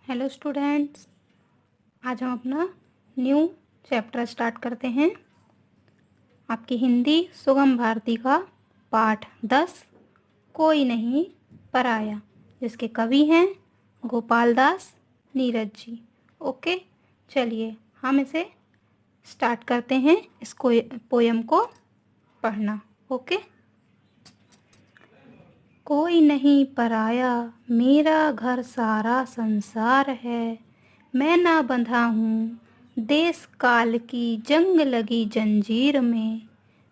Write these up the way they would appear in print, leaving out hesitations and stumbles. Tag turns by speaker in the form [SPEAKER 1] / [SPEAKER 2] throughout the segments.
[SPEAKER 1] Hello students, आज हम अपना न्यू चैप्टर स्टार्ट करते हैं। आपकी हिंदी सुगम भारती का पाठ 10 कोई नहीं पराया, जिसके कवि हैं गोपाल दास नीरज जी। ओके, चलिए हम इसे स्टार्ट करते हैं, इसको पोयम को पढ़ना। ओके। कोई नहीं पराया, मेरा घर सारा संसार है। मैं ना बंधा हूँ देश काल की जंग लगी जंजीर में।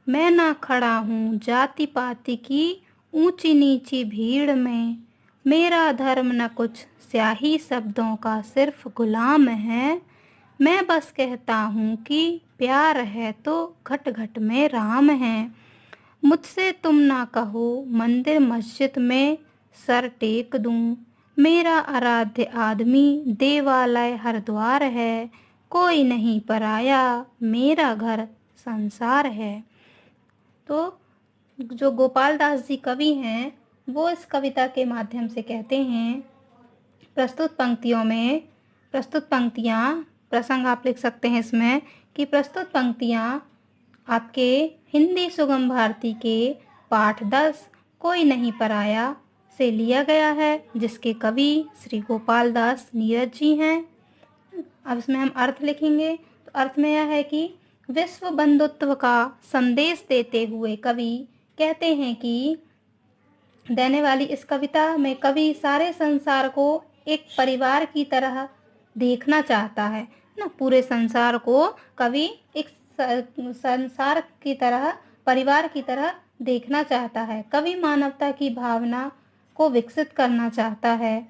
[SPEAKER 1] मैं ना खड़ा हूँ जाति पाति की ऊंची नीची भीड़ में। मेरा धर्म न कुछ स्याही शब्दों का सिर्फ गुलाम है। मैं बस कहता हूँ कि प्यार है तो घट घट में राम है। मुझसे तुम ना कहो मंदिर मस्जिद में सर टेक दूं। मेरा आराध्य आदमी देवालय हरिद्वार है। कोई नहीं पराया, मेरा घर संसार है। तो जो गोपाल दास जी कवि हैं, वो इस कविता के माध्यम से कहते हैं, प्रस्तुत पंक्तियाँ प्रसंग आप लिख सकते हैं इसमें कि प्रस्तुत पंक्तियाँ आपके हिंदी सुगम भारती के पाठ 10 कोई नहीं पराया से लिया गया है, जिसके कवि श्री गोपाल दास नीरज जी हैं। अब इसमें हम अर्थ लिखेंगे। तो अर्थ में यह है कि विश्व बंधुत्व का संदेश देते हुए कवि कहते हैं कि देने वाली इस कविता में कवि सारे संसार को एक परिवार की तरह देखना चाहता है ना। पूरे संसार को कवि एक संसार की तरह, परिवार की तरह देखना चाहता है। कवि मानवता की भावना को विकसित करना चाहता है।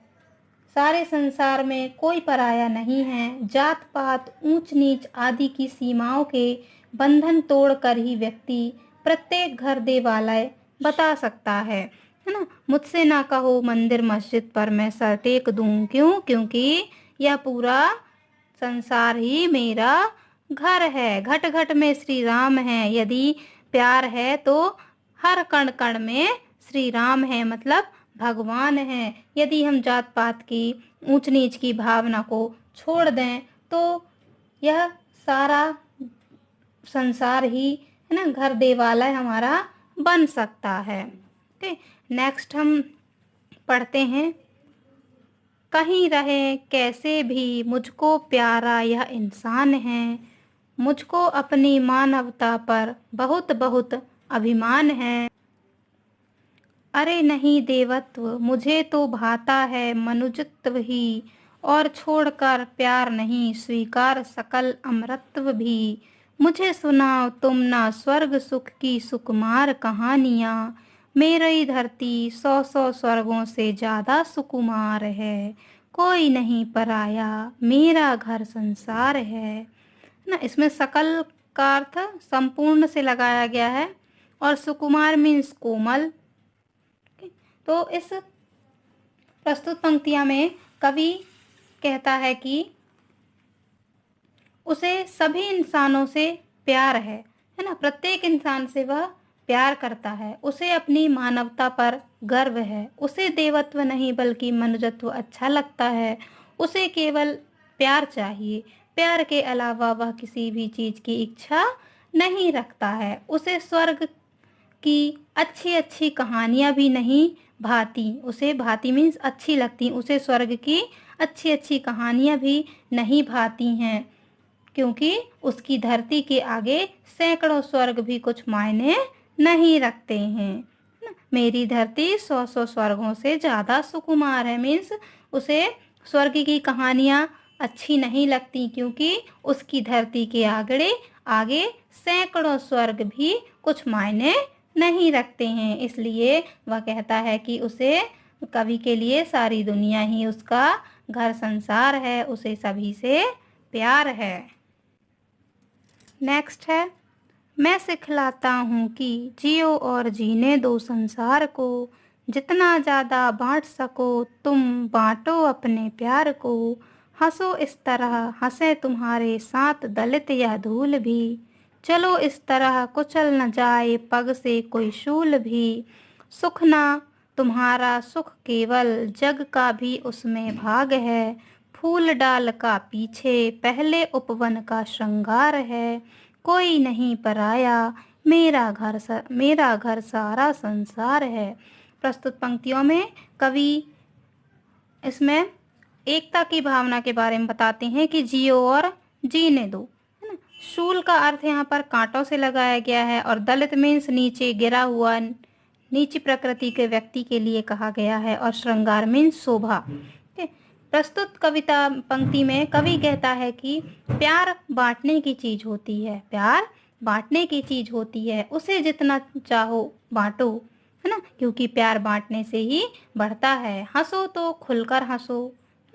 [SPEAKER 1] सारे संसार में कोई पराया नहीं है। जात पात ऊंच नीच आदि की सीमाओं के बंधन तोड़कर ही व्यक्ति प्रत्येक घर देवालय बता सकता है ना। मुझसे ना कहो मंदिर मस्जिद पर मैं सर टेक दूं। क्यों? क्योंकि यह पूरा संसार ही मेरा घर है। घट घट में श्री राम है। यदि प्यार है तो हर कण कण में श्री राम है, मतलब भगवान है। यदि हम जात पात की ऊंच नीच की भावना को छोड़ दें तो यह सारा संसार ही है ना, घर देवालय हमारा बन सकता है। ओके, नेक्स्ट हम पढ़ते हैं। कहीं रहे कैसे भी मुझको प्यारा यह इंसान है। मुझको अपनी मानवता पर बहुत बहुत अभिमान है। अरे नहीं देवत्व मुझे तो भाता है मनुजत्व ही। और छोड़कर प्यार नहीं स्वीकार सकल अमरत्व भी। मुझे सुनाओ तुम ना स्वर्ग सुख की सुकुमार कहानियाँ। मेरी धरती 100 स्वर्गों से ज्यादा सुकुमार है। कोई नहीं पराया, मेरा घर संसार है ना। इसमें सकल का अर्थ संपूर्ण से लगाया गया है और सुकुमार मीन्स कोमल। तो इस प्रस्तुत पंक्तियां में कवि कहता है कि उसे सभी इंसानों से प्यार है ना। प्रत्येक इंसान से वह प्यार करता है। उसे अपनी मानवता पर गर्व है। उसे देवत्व नहीं बल्कि मनुजत्व अच्छा लगता है। उसे केवल प्यार चाहिए। प्यार के अलावा वह किसी भी चीज की इच्छा नहीं रखता है। उसे स्वर्ग की अच्छी अच्छी कहानियाँ भी नहीं भाती। उसे भाती मीन्स अच्छी लगती। उसे स्वर्ग की अच्छी अच्छी कहानियाँ भी नहीं भाती हैं, क्योंकि उसकी धरती के आगे सैकड़ों स्वर्ग भी कुछ मायने नहीं रखते हैं। मेरी धरती 100 स्वर्गों से ज़्यादा सुकुमार है मीन्स उसे स्वर्ग की कहानियाँ अच्छी नहीं लगती, क्योंकि उसकी धरती के आगे सैकड़ों स्वर्ग भी कुछ मायने नहीं रखते हैं। इसलिए वह कहता है कि उसे, कवि के लिए सारी दुनिया ही उसका घर संसार है। उसे सभी से प्यार है। नेक्स्ट है, मैं सिखलाता हूँ कि जियो और जीने दो संसार को। जितना ज़्यादा बांट सको तुम बांटो अपने प्यार को। हंसो इस तरह हंसे तुम्हारे साथ दलित या धूल भी। चलो इस तरह कुचल न जाए पग से कोई शूल भी। सुख ना तुम्हारा सुख केवल जग का भी उसमें भाग है। फूल डाल का पीछे पहले उपवन का श्रृंगार है। कोई नहीं पराया मेरा घर सारा संसार है। प्रस्तुत पंक्तियों में कवि इसमें एकता की भावना के बारे में बताते हैं कि जियो और जीने दो, है ना। शूल का अर्थ यहाँ पर कांटों से लगाया गया है और दलित मीन्स नीचे गिरा हुआ, नीची प्रकृति के व्यक्ति के लिए कहा गया है, और श्रृंगार मीन्स शोभा। ठीक है। प्रस्तुत कविता पंक्ति में कवि कहता है कि प्यार बांटने की चीज होती है, प्यार बांटने की चीज होती है, उसे जितना चाहो बांटो, है ना, क्योंकि प्यार बांटने से ही बढ़ता है। हंसो तो खुलकर हंसो,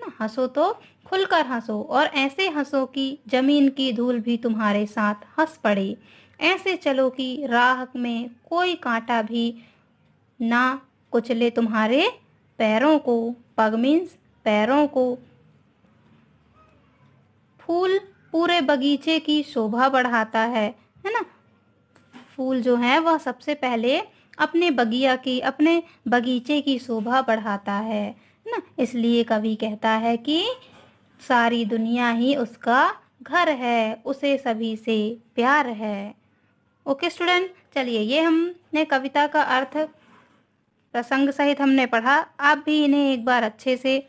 [SPEAKER 1] है ना, हंसो तो खुलकर हंसो, और ऐसे हंसो कि जमीन की धूल भी तुम्हारे साथ हंस पड़े। ऐसे चलो कि राह में कोई कांटा भी ना कुचले तुम्हारे पैरों को। पग मीन्स पैरों को। फूल पूरे बगीचे की शोभा बढ़ाता है ना। फूल जो है वह सबसे पहले अपने बगीचे की शोभा बढ़ाता है ना। इसलिए कवि कहता है कि सारी दुनिया ही उसका घर है, उसे सभी से प्यार है। ओके स्टूडेंट, चलिए ये हमने कविता का अर्थ प्रसंग सहित हमने पढ़ा। आप भी इन्हें एक बार अच्छे से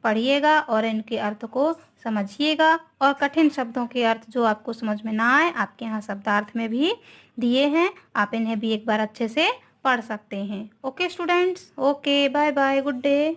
[SPEAKER 1] पढ़िएगा और इनके अर्थ को समझिएगा, और कठिन शब्दों के अर्थ जो आपको समझ में ना आए आपके यहाँ शब्दार्थ में भी दिए हैं, आप इन्हें भी एक बार अच्छे से पढ़ सकते हैं। Okay students, okay, bye bye, good day.